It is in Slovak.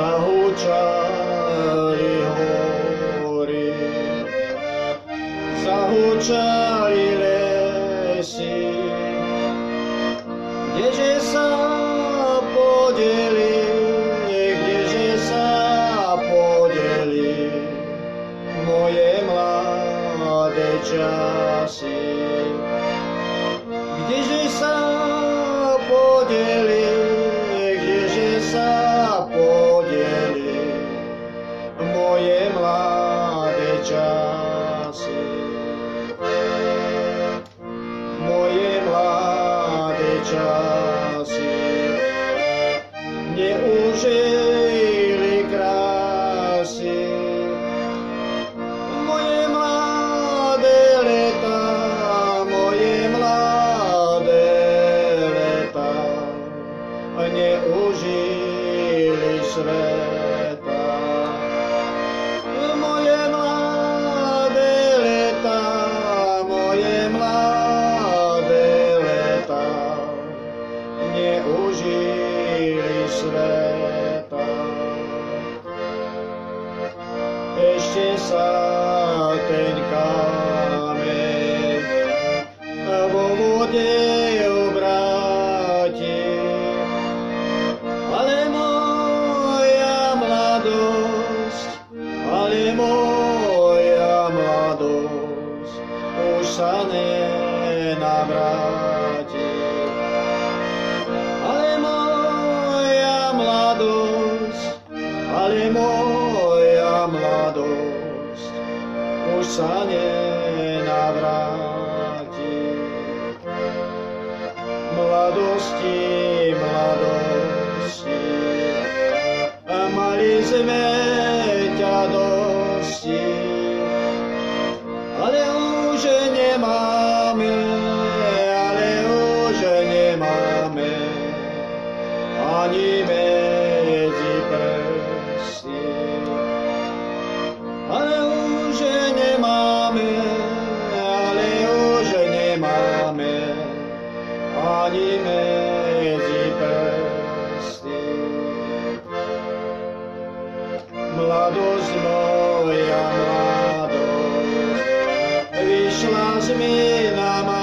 Zahučali hory, zahučali lesy, kdeže sa podeli, moje mladé časy. Kdeže sa podeli, moje mladé časy. Moje mladé časy neužili krásy. Moje mladé leta neužili sveta. Moje mladé leta neužili sveta. Ešte sa ten kameň vo vode obráti, ale moja mladosť už sa nenavráti. Ale moja mladosť už sa nenavráti. Mladosti, mali sme ťa dosti, ale už nemáme ani medzi prsty. Ale už nemáme ani medzi prsty. Mladosť moja, vyšla z mlyna.